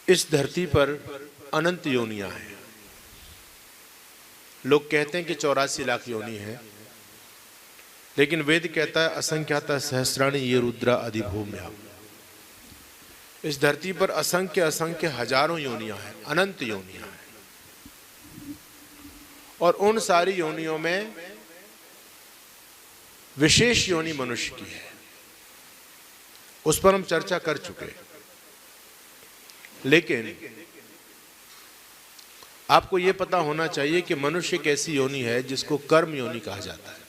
इस धरती पर अनंत योनियां हैं। लोग कहते हैं कि 84 लाख योनि है, लेकिन वेद कहता है असंख्याता सहस्राणि ये रुद्रा अधिभूम्या। इस धरती पर असंख्य असंख्य हजारों योनियां हैं, अनंत योनियां हैं। और उन सारी योनियों में विशेष योनि मनुष्य की है, उस पर हम चर्चा कर चुके। लेकिन आपको यह पता होना चाहिए कि मनुष्य एक ऐसी योनि है जिसको कर्म योनि कहा जाता है।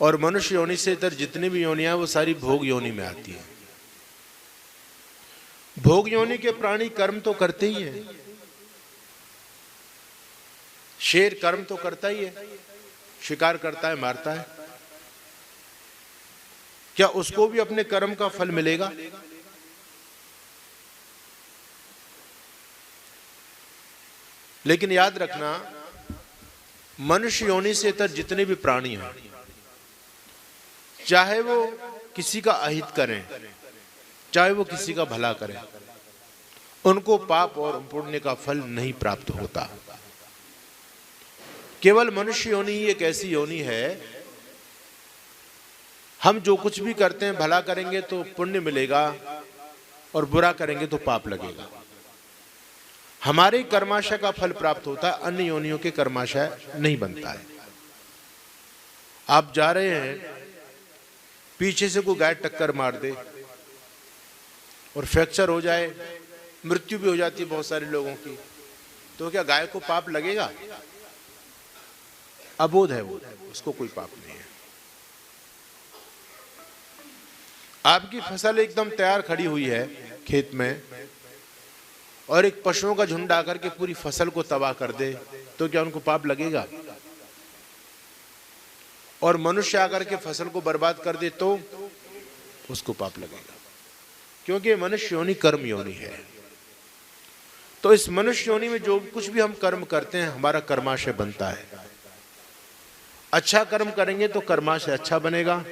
और मनुष्य योनि से इतर जितनी भी योनियां वो सारी भोग योनि में आती है। भोग योनि के प्राणी कर्म तो करते ही हैं। शेर कर्म तो करता ही है, शिकार करता है, मारता है। क्या उसको भी अपने कर्म का फल मिलेगा? लेकिन याद रखना, मनुष्य योनि से इतर जितने भी प्राणी हैं, चाहे वो किसी का अहित करें, चाहे वो किसी का भला करें, उनको पाप और पुण्य का फल नहीं प्राप्त होता। केवल मनुष्य योनि ही एक ऐसी योनि है, हम जो कुछ भी करते हैं, भला करेंगे तो पुण्य मिलेगा और बुरा करेंगे तो पाप लगेगा। हमारे कर्माशय का फल प्राप्त होता है, अन्य योनियों के कर्माशय नहीं बनता है। आप जा रहे हैं, पीछे से कोई गाय टक्कर मार दे और फ्रैक्चर हो जाए, मृत्यु भी हो जाती है बहुत सारे लोगों की, तो क्या गाय को पाप लगेगा? अबोध है वो, उसको कोई पाप नहीं है। आपकी फसल एकदम तैयार खड़ी हुई है खेत में, और एक पशुओं का झुंड आकर के पूरी फसल को तबाह कर दे, तो क्या उनको पाप लगेगा? और मनुष्य आकर के फसल को बर्बाद कर दे तो उसको पाप लगेगा, क्योंकि मनुष्य योनि कर्म योनि है। तो इस मनुष्य योनि में जो कुछ भी हम कर्म करते हैं, हमारा कर्माशय बनता है। अच्छा कर्म करेंगे तो कर्माशय अच्छा बनेगा,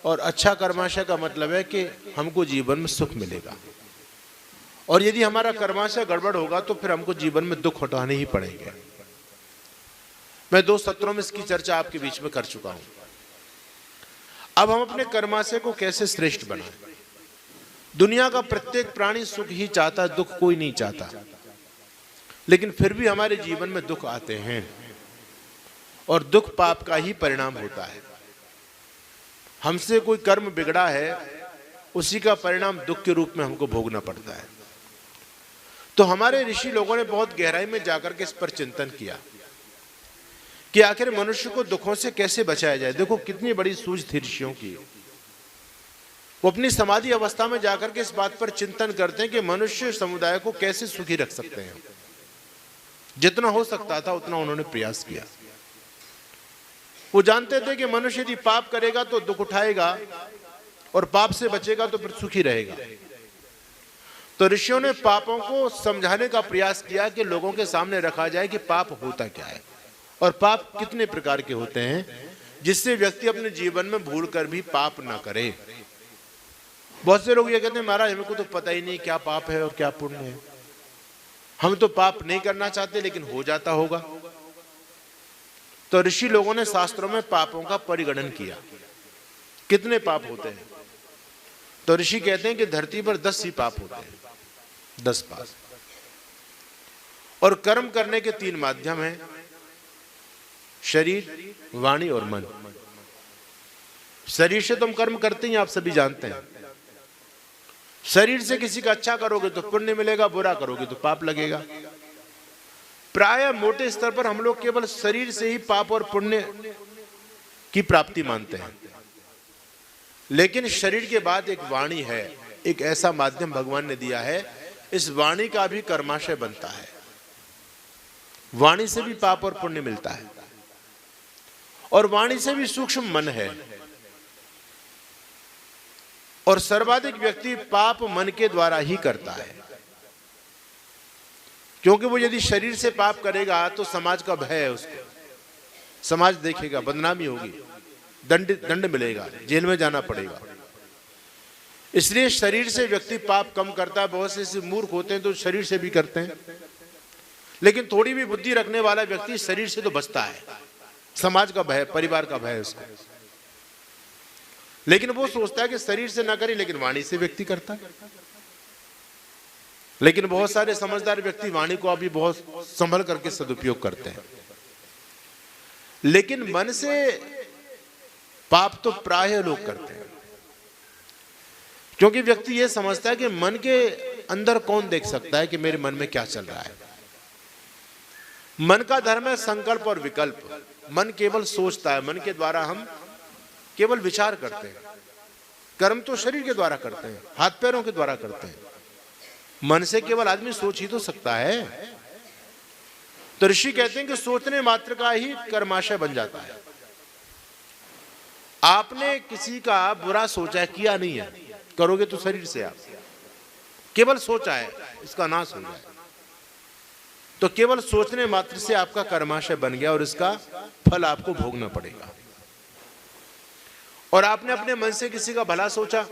और अच्छा कर्माशय का मतलब है कि हमको जीवन में सुख मिलेगा। और यदि हमारा कर्माशय गड़बड़ होगा तो फिर हमको जीवन में दुख उठाने ही पड़ेंगे। मैं 2 सत्रों में इसकी चर्चा आपके बीच में कर चुका हूं। अब हम अपने कर्माशय को कैसे श्रेष्ठ बनाएं? दुनिया का प्रत्येक प्राणी सुख ही चाहता, दुख कोई नहीं चाहता, लेकिन फिर भी हमारे जीवन में दुख आते हैं, और दुख पाप का ही परिणाम होता है। हमसे कोई कर्म बिगड़ा है, उसी का परिणाम दुख के रूप में हमको भोगना पड़ता है। तो हमारे ऋषि लोगों ने बहुत गहराई में जाकर के इस पर चिंतन किया कि आखिर मनुष्य को दुखों से कैसे बचाया जाए। देखो कितनी बड़ी सूझ थी ऋषियों की। वो अपनी समाधि अवस्था में जाकर के इस बात पर चिंतन करते हैं कि मनुष्य समुदाय को कैसे सुखी रख सकते हैं। जितना हो सकता था उतना उन्होंने प्रयास किया। वो जानते थे कि मनुष्य यदि पाप करेगा तो दुख उठाएगा, और पाप से बचेगा तो फिर सुखी रहेगा। तो ऋषियों ने पापों को समझाने का प्रयास किया कि लोगों के सामने रखा जाए कि पाप होता क्या है और पाप कितने प्रकार के होते हैं, जिससे व्यक्ति अपने जीवन में भूल कर भी पाप ना करे। बहुत से लोग ये कहते हैं महाराज हमको तो पता ही नहीं क्या पाप है और क्या पुण्य है, हम तो पाप नहीं करना चाहते लेकिन हो जाता होगा। तो ऋषि लोगों ने शास्त्रों में पापों का परिगणन किया, कितने पाप होते हैं। तो ऋषि कहते हैं कि धरती पर 10 ही पाप होते हैं, 10 पाप। और कर्म करने के 3 माध्यम हैं, शरीर, वाणी और मन। शरीर से तुम कर्म करते हैं, आप सभी जानते हैं। शरीर से किसी का अच्छा करोगे तो पुण्य मिलेगा, बुरा करोगे तो पाप लगेगा। प्राय मोटे स्तर पर हम लोग केवल शरीर से ही पाप और पुण्य की प्राप्ति मानते हैं, लेकिन शरीर के बाद एक वाणी है, एक ऐसा माध्यम भगवान ने दिया है। इस वाणी का भी कर्माशय बनता है, वाणी से भी पाप और पुण्य मिलता है, और वाणी से भी सूक्ष्म मन है। और सर्वाधिक व्यक्ति पाप मन के द्वारा ही करता है, क्योंकि वो यदि शरीर से पाप करेगा तो समाज का भय है उसको, समाज देखेगा, बदनामी होगी, दंड मिलेगा, जेल में जाना पड़ेगा। इसलिए शरीर से व्यक्ति पाप कम करता है। बहुत से ऐसे मूर्ख होते हैं तो शरीर से भी करते हैं, लेकिन थोड़ी भी बुद्धि रखने वाला व्यक्ति शरीर से तो बचता है। समाज का भय, परिवार का भय उसको, लेकिन वो सोचता है कि शरीर से ना करे, लेकिन वाणी से व्यक्ति करता है। लेकिन बहुत सारे समझदार व्यक्ति वाणी को अभी बहुत संभल करके सदुपयोग करते हैं। लेकिन मन से पाप तो प्राय लोग करते हैं, क्योंकि व्यक्ति यह समझता है कि मन के अंदर कौन देख सकता है कि मेरे मन में क्या चल रहा है। मन का धर्म है संकल्प और विकल्प। मन केवल सोचता है, मन के द्वारा हम केवल विचार करते हैं। कर्म तो शरीर के द्वारा करते हैं, हाथ पैरों के द्वारा करते हैं। मन से केवल आदमी सोच ही तो सकता है। तो ऋषि कहते हैं कि सोचने मात्र का ही कर्माशय बन जाता है। आपने किसी का बुरा सोचा है, किया नहीं है, करोगे तो शरीर से आप केवल सोचा है, इसका नाश हो जाए, तो केवल सोचने मात्र से आपका कर्माशय बन गया और इसका फल आपको भोगना पड़ेगा। और आपने अपने मन से किसी का भला सोचा,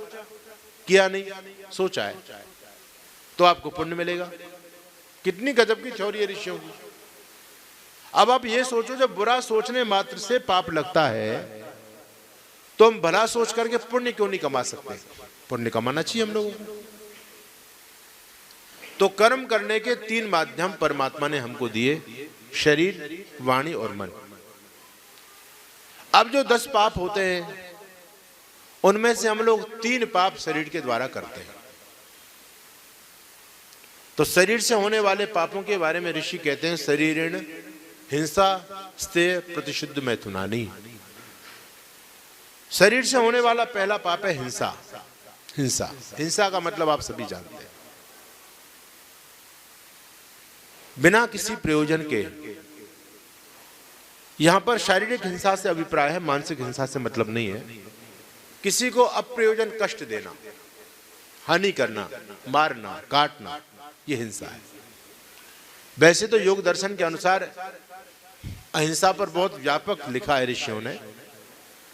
किया नहीं, सोचा है, तो आपको पुण्य मिलेगा। कितनी गजब की थ्योरी है ऋषियों की। अब आप ये सोचो, जब बुरा सोचने मात्र से पाप लगता है तो हम भला सोच करके पुण्य क्यों नहीं कमा सकते? पुण्य कमाना चाहिए हम लोगों को। तो कर्म करने के 3 माध्यम परमात्मा ने हमको दिए, शरीर, वाणी और मन। अब जो 10 पाप होते हैं उनमें से हम लोग 3 पाप शरीर के द्वारा करते हैं। तो शरीर से होने वाले पापों के बारे में ऋषि कहते हैं, शरीरेण हिंसा स्तेय प्रतिशुद्ध मैथुनानी। शरीर से होने वाला पहला पाप है हिंसा। हिंसा, हिंसा का मतलब आप सभी जानते हैं, बिना किसी प्रयोजन के। यहां पर शारीरिक हिंसा से अभिप्राय है, मानसिक हिंसा से मतलब नहीं है। किसी को अप्रयोजन कष्ट देना, हानि करना, मारना, काटना, यह हिंसा है। वैसे तो योग दर्शन के अनुसार अहिंसा पर बहुत व्यापक लिखा है ऋषियों ने,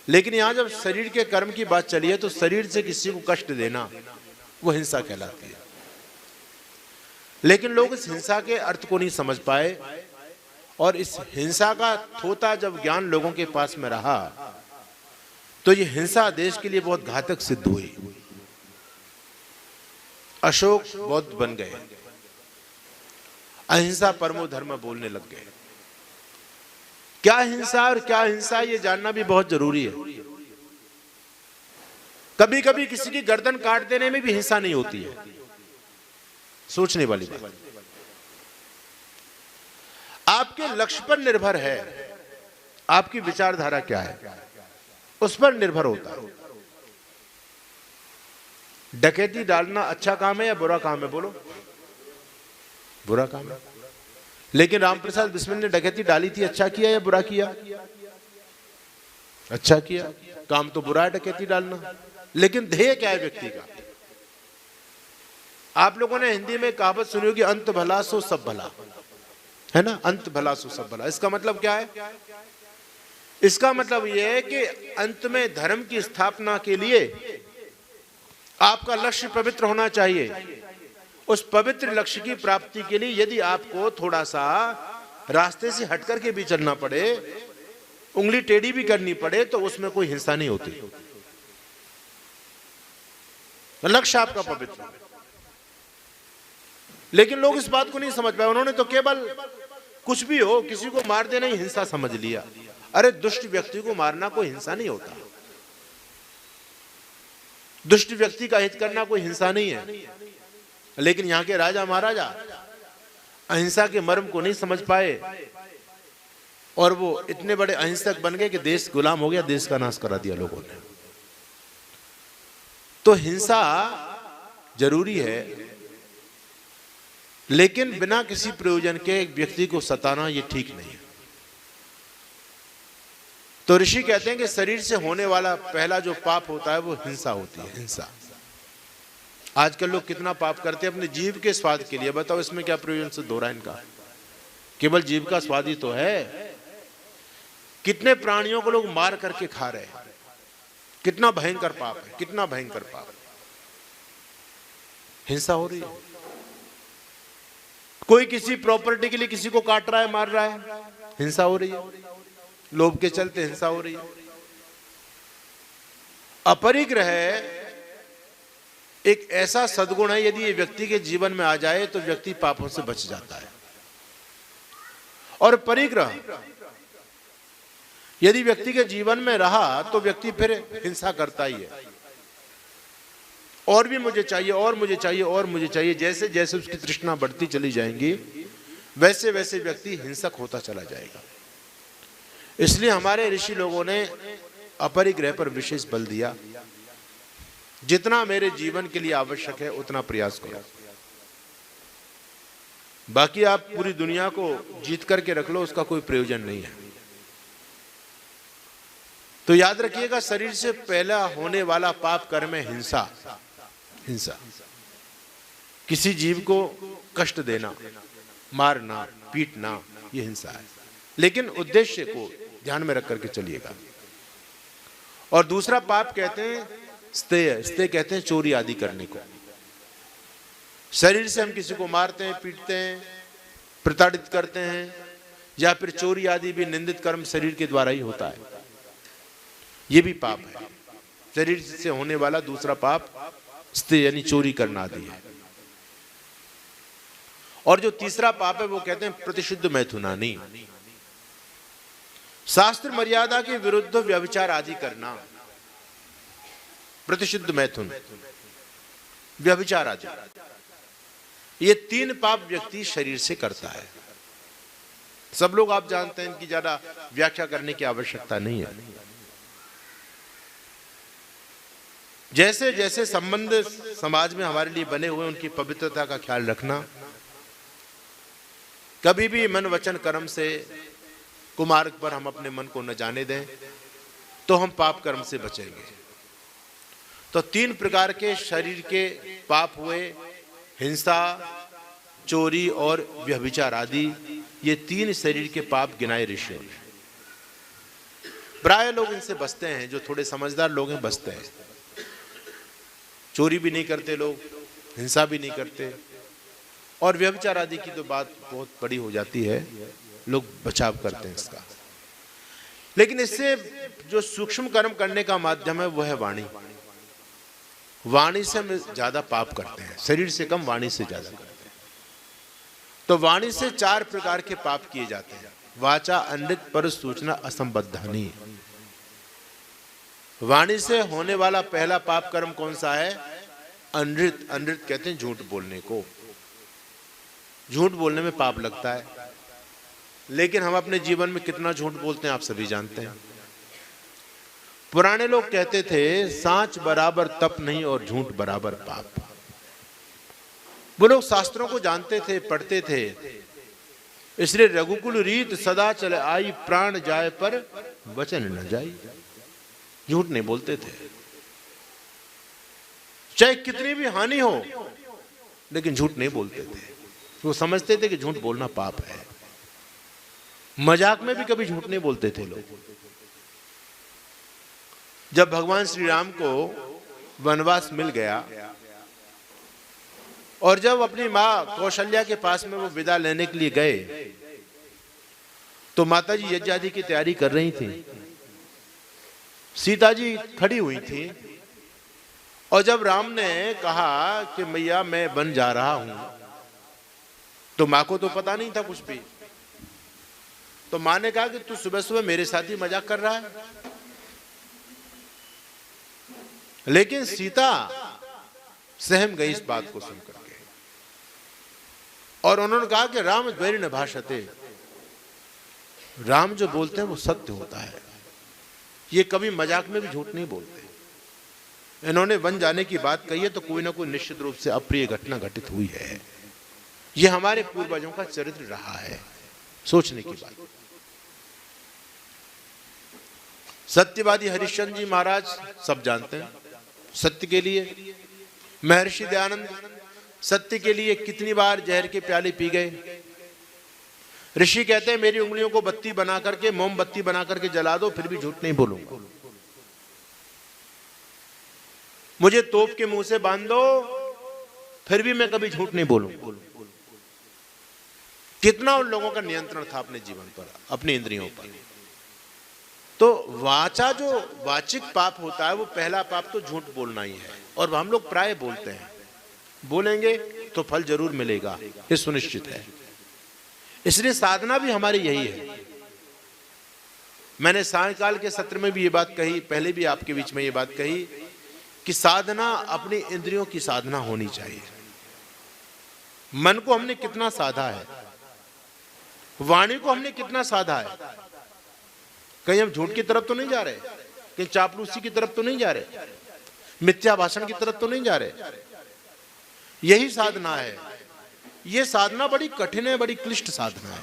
लेकिन यहां जब शरीर के कर्म की बात चली है तो शरीर से किसी को कष्ट देना वो हिंसा कहलाती है। लेकिन लोग इस हिंसा के अर्थ को नहीं समझ पाए, और इस हिंसा का थोता जब ज्ञान लोगों के पास में रहा तो ये हिंसा देश के लिए बहुत घातक सिद्ध हुई। अशोक बौद्ध बन गए, अहिंसा परमो धर्म बोलने लग गए। क्या हिंसा और क्या हिंसा ये जानना भी बहुत जरूरी है। कभी कभी किसी की गर्दन काट देने में भी हिंसा नहीं होती है, सोचने वाली बात। आपके लक्ष्य पर निर्भर है, आपकी विचारधारा क्या है उस पर निर्भर होता है। डकैती डालना अच्छा काम है या बुरा काम है? बोलो, बुरा काम है। लेकिन रामप्रसाद बिस्मिल ने डकैती डाली थी, अच्छा किया या बुरा किया? अच्छा किया। काम तो बुरा है डकैती डालना, लेकिन ध्येय क्या है व्यक्ति का? आप लोगों ने हिंदी में कहावत सुनी होगी, अंत भला सो सब भला, है ना? अंत भला सो सब भला। इसका मतलब क्या है? इसका मतलब यह है कि अंत में धर्म की स्थापना के लिए आपका लक्ष्य पवित्र होना चाहिए। उस पवित्र लक्ष्य की प्राप्ति के लिए यदि आपको थोड़ा सा रास्ते से हटकर के भी चलना पड़े, उंगली टेढ़ी भी करनी पड़े, तो उसमें कोई हिंसा नहीं होती। लक्ष्य आपका पवित्र है। लेकिन लोग इस बात को नहीं समझ पाए। उन्होंने तो केवल कुछ भी हो, किसी को मार देना ही हिंसा समझ लिया। अरे दुष्ट व्यक्ति को मारना कोई हिंसा नहीं होता। दुष्ट व्यक्ति का हित करना कोई हिंसा नहीं है। लेकिन यहां के राजा महाराजा अहिंसा के मर्म को नहीं समझ पाए और वो इतने बड़े अहिंसक बन गए कि देश गुलाम हो गया, देश का नाश करा दिया लोगों ने। तो हिंसा जरूरी है, लेकिन बिना किसी प्रयोजन के व्यक्ति को सताना ये ठीक नहीं है। तो ऋषि कहते हैं कि शरीर से होने वाला पहला जो पाप होता है वो हिंसा होती है। हिंसा। आजकल लोग कितना पाप करते हैं अपने जीव के स्वाद के लिए। बताओ इसमें क्या प्रयोजन सिद्ध हो रहा है इनका? केवल जीव का स्वाद ही तो है। कितने प्राणियों को लोग मार करके खा रहे हैं। कितना भयंकर पाप है, कितना भयंकर पाप है। हिंसा हो रही है। कोई किसी प्रॉपर्टी के लिए किसी को काट रहा है, मार रहा है, हिंसा हो रही है। लोभ के चलते हिंसा हो रही है। अपरिग्रह एक ऐसा सद्गुण है, यदि ये व्यक्ति के जीवन में आ जाए तो व्यक्ति पापों से बच जाता है। और परिग्रह यदि व्यक्ति के जीवन में रहा तो व्यक्ति फिर हिंसा करता ही है। और भी मुझे चाहिए, और मुझे चाहिए, और मुझे चाहिए। जैसे जैसे उसकी तृष्णा बढ़ती चली जाएंगी, वैसे वैसे व्यक्ति हिंसक होता चला जाएगा। इसलिए हमारे ऋषि लोगों ने अपरिग्रह पर विशेष बल दिया। जितना मेरे जीवन के लिए आवश्यक है उतना प्रयास करो। बाकी आप पूरी दुनिया को जीत करके रख लो, उसका कोई प्रयोजन नहीं है। तो याद रखिएगा, शरीर से पहला होने वाला पाप कर्म है हिंसा। हिंसा, किसी जीव को कष्ट देना, मारना, पीटना, यह हिंसा है। लेकिन उद्देश्य को ध्यान में रख करके चलिएगा। और दूसरा पाप कहते हैं स्तेय। स्तेय कहते हैं चोरी आदि करने को। शरीर से हम किसी को मारते हैं, पीटते हैं, प्रताड़ित करते हैं, या फिर चोरी आदि भी निंदित कर्म शरीर के द्वारा ही होता है। यह भी पाप है। शरीर से होने वाला दूसरा पाप स्तेय यानी चोरी करना आदि है। और जो तीसरा पाप है वो कहते हैं प्रतिशुद्ध मैथुनानी। शास्त्र मर्यादा के विरुद्ध व्यभिचार आदि करना, प्रतिशुद्ध मैथुन, व्यभिचार आदि, ये तीन पाप व्यक्ति शरीर से करता है। सब लोग आप जानते हैं, इनकी ज्यादा व्याख्या करने की आवश्यकता नहीं है। जैसे जैसे संबंध समाज में हमारे लिए बने हुए, उनकी पवित्रता का ख्याल रखना। कभी भी मन वचन कर्म से कुमार्ग पर हम अपने मन को न जाने दें, तो हम पाप कर्म से बचेंगे। तो तीन प्रकार के शरीर के पाप हुए, हिंसा, चोरी और व्यभिचार आदि। ये तीन शरीर के पाप गिनाए ऋषियों ने। प्राय लोग इनसे बचते हैं, जो थोड़े समझदार लोग हैं बचते हैं। चोरी भी नहीं करते लोग, हिंसा भी नहीं करते, और व्यभिचार आदि की तो बात बहुत बड़ी हो जाती है, लोग बचाव करते हैं इसका। लेकिन इससे जो सूक्ष्म कर्म करने का माध्यम है वो है वाणी। वाणी से हम ज्यादा पाप करते हैं, शरीर से कम, वाणी से ज्यादा करते हैं। तो वाणी से चार प्रकार के पाप किए जाते हैं। वाचा अनृत पर सूचना असंबद्धानी। वाणी से होने वाला पहला पाप कर्म कौन सा है? अनृत। अनृत कहते हैं झूठ बोलने को। झूठ बोलने में पाप लगता है, लेकिन हम अपने जीवन में कितना झूठ बोलते हैं आप सभी जानते हैं। पुराने लोग कहते थे सांच बराबर तप नहीं और झूठ बराबर पाप। वो लोग शास्त्रों को जानते थे, पढ़ते थे। इसलिए रघुकुल रीत सदा चले आई, प्राण जाए पर वचन न जाई। झूठ नहीं बोलते थे, चाहे कितनी भी हानि हो, लेकिन झूठ नहीं बोलते थे। वो समझते थे कि झूठ बोलना पाप है। मजाक में भी कभी झूठ नहीं बोलते थे लोग। जब भगवान श्री राम को वनवास मिल गया और जब अपनी मां कौशल्या के पास में वो विदा लेने के लिए गए, तो माता जी यज्ञ आदि की तैयारी कर रही थी। सीता जी खड़ी हुई थी, और जब राम ने कहा कि मैया मैं वन जा रहा हूं, तो मां को तो पता नहीं था कुछ भी। तो मां ने कहा कि तू सुबह सुबह मेरे साथ ही मजाक कर रहा है। लेकिन सीता सहम गई इस बात को सुनकर के, और उन्होंने कहा कि राम द्वैर न भाषते। राम जो बोलते हैं वो सत्य होता है। ये कभी मजाक में भी झूठ नहीं बोलते। इन्होंने वन जाने की बात कही है तो कोई ना कोई निश्चित रूप से अप्रिय घटना घटित हुई है। ये हमारे पूर्वजों का चरित्र रहा है, सोचने की बात। सत्यवादी हरिश्चंद्र जी महाराज सब जानते हैं, सत्य के लिए। महर्षि दयानंद सत्य के लिए कितनी बार जहर के प्याले पी गए। ऋषि कहते हैं मेरी उंगलियों को बत्ती बना करके, मोमबत्ती बना करके जला दो, फिर भी झूठ नहीं बोलूंगा। मुझे तोप के मुंह से बांध दो, फिर भी मैं कभी झूठ नहीं बोलूं। कितना उन लोगों का नियंत्रण था अपने जीवन पर, अपनी इंद्रियों पर। तो वाचा जो वाचिक पाप होता है, वो पहला पाप तो झूठ बोलना ही है, और हम लोग प्राय बोलते हैं। बोलेंगे तो फल जरूर मिलेगा, ये सुनिश्चित है। इसलिए साधना भी हमारी यही है। मैंने सायंकाल के सत्र में भी ये बात कही, पहले भी आपके बीच में ये बात कही कि साधना अपनी इंद्रियों की साधना होनी चाहिए। मन को हमने कितना साधा है, वाणी को हमने कितना साधा है। कहीं हम झूठ की तरफ तो नहीं जा रहे, कहीं चापलूसी की तरफ तो नहीं जा रहे, मिथ्या भाषण की तरफ तो नहीं जा रहे। यही साधना है। यह साधना बड़ी कठिन है, बड़ी क्लिष्ट साधना है।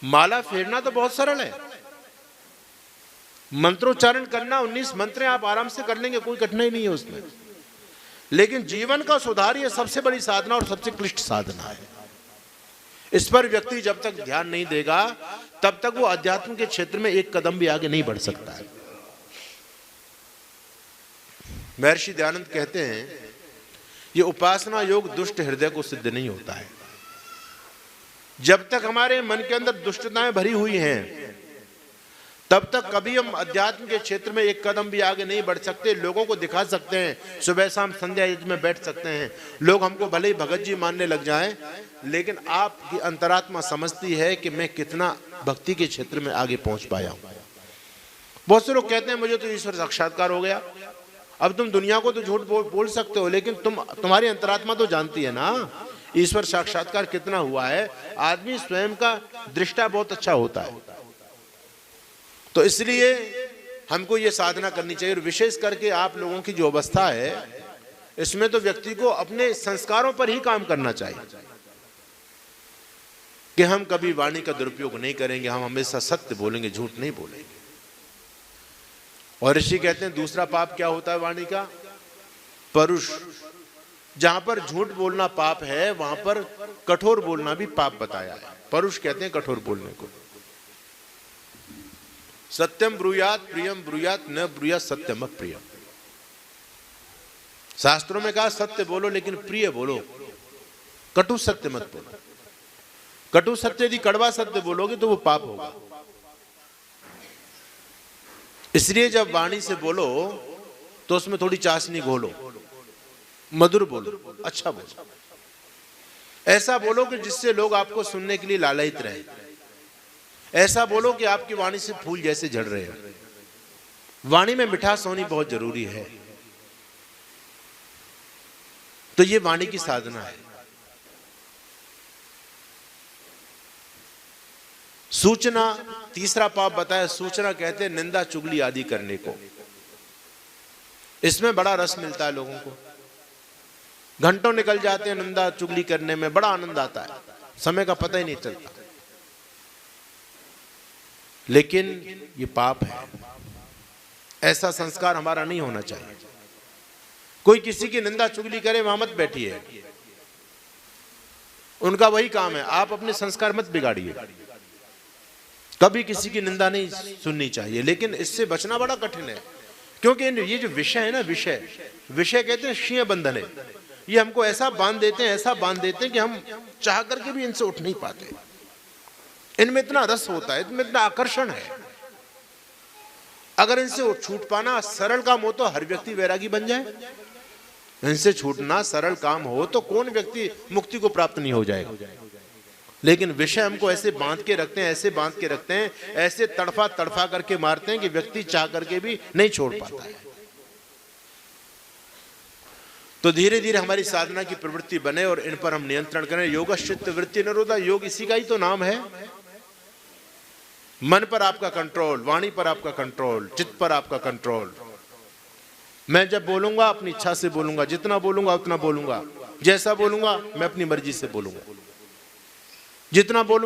माला फेरना तो बहुत सरल है, मंत्रोच्चारण करना 19 मंत्र आप आराम से कर लेंगे, कोई कठिनाई नहीं है उसमें। लेकिन जीवन का सुधार ये सबसे बड़ी साधना और सबसे क्लिष्ट साधना है। इस पर व्यक्ति जब तक ध्यान नहीं देगा तब तक वो अध्यात्म के क्षेत्र में एक कदम भी आगे नहीं बढ़ सकता है। महर्षि दयानंद कहते हैं, ये उपासना योग दुष्ट हृदय को सिद्ध नहीं होता है। जब तक हमारे मन के अंदर दुष्टताएं भरी हुई हैं तब तक कभी हम अध्यात्म के क्षेत्र में एक कदम भी आगे नहीं बढ़ सकते। लोगों को दिखा सकते हैं, सुबह शाम संध्या यज्ञ में बैठ सकते हैं, लोग हमको भले ही भगत जी मानने लग जाएं, लेकिन आपकी अंतरात्मा समझती है कि मैं कितना भक्ति के क्षेत्र में आगे पहुंच पाया हूं। बहुत से लोग कहते हैं मुझे तो ईश्वर साक्षात्कार हो गया। अब तुम दुनिया को तो झूठ बोल सकते हो, लेकिन तुम्हारी अंतरात्मा तो जानती है ना ईश्वर साक्षात्कार कितना हुआ है। आदमी स्वयं का दृष्टा बहुत अच्छा होता है। तो इसलिए हमको ये साधना करनी चाहिए। और विशेष करके आप लोगों की जो अवस्था है, इसमें तो व्यक्ति को अपने संस्कारों पर ही काम करना चाहिए कि हम कभी वाणी का दुरुपयोग नहीं करेंगे, हम हमेशा सत्य बोलेंगे, झूठ नहीं बोलेंगे। और ऋषि कहते हैं दूसरा पाप क्या होता है वाणी का? परुष। जहां पर झूठ बोलना पाप है वहां पर कठोर बोलना भी पाप बताया है। परुष कहते हैं कठोर बोलने को। सत्यम ब्रूयात प्रियम ब्रूयात न ब्रूयात सत्यम अप्रियम। शास्त्रों में कहा सत्य बोलो लेकिन प्रिय बोलो, कटु सत्य मत बोलो। कटु सत्य यदि कड़वा सत्य बोलोगे तो वो पाप होगा। इसलिए जब वाणी से बोलो तो उसमें थोड़ी चाशनी घोलो, मधुर बोलो, अच्छा बोलो, ऐसा बोलो कि जिससे लोग आपको सुनने के लिए लालायित रहे। ऐसा बोलो कि आपकी वाणी से फूल जैसे झड़ रहे हैं। वाणी में मिठास होनी बहुत जरूरी है। तो ये वाणी की साधना है। सूचना, तीसरा पाप बताया सूचना, कहते हैं निंदा चुगली आदि करने को। इसमें बड़ा रस मिलता है लोगों को, घंटों निकल जाते हैं निंदा चुगली करने में, बड़ा आनंद आता है, समय का पता ही नहीं चलता। लेकिन ये पाप है, ऐसा संस्कार हमारा नहीं होना चाहिए। कोई किसी की निंदा चुगली करे वहां मत बैठिए, उनका वही काम है, आप अपने संस्कार मत बिगाड़िए। कभी किसी की निंदा नहीं सुननी चाहिए। लेकिन इससे बचना बड़ा कठिन है, क्योंकि ये जो विषय है ना, विषय कहते हैं शीय बंधन है। ये हमको ऐसा बांध देते हैं, ऐसा बांध देते हैं कि हम चाह करके भी इनसे उठ नहीं पाते। इनमें इतना रस होता है, इनमें इतना आकर्षण है। अगर इनसे छूट पाना सरल काम हो तो हर व्यक्ति वैरागी बन जाए। इनसे छूटना सरल काम हो तो कौन व्यक्ति मुक्ति को प्राप्त नहीं हो जाएगा। लेकिन विषय हमको ऐसे बांध के रखते हैं, ऐसे बांध के रखते हैं, ऐसे तड़फा तड़फा करके मारते हैं कि व्यक्ति चाह करके भी नहीं छोड़ पाता है। तो धीरे धीरे हमारी साधना की प्रवृत्ति बने और इन पर हम नियंत्रण करें। योगश्चित्त वृत्ति निरोधा, योग इसी का ही तो नाम है। मन पर आपका कंट्रोल, वाणी पर आपका कंट्रोल, चित्त पर आपका कंट्रोल। मैं जब बोलूंगा अपनी इच्छा से बोलूंगा, जितना बोलूंगा उतना बोलूंगा, जैसा बोलूंगा मैं अपनी मर्जी से बोलूंगा, जितना बोलूंगा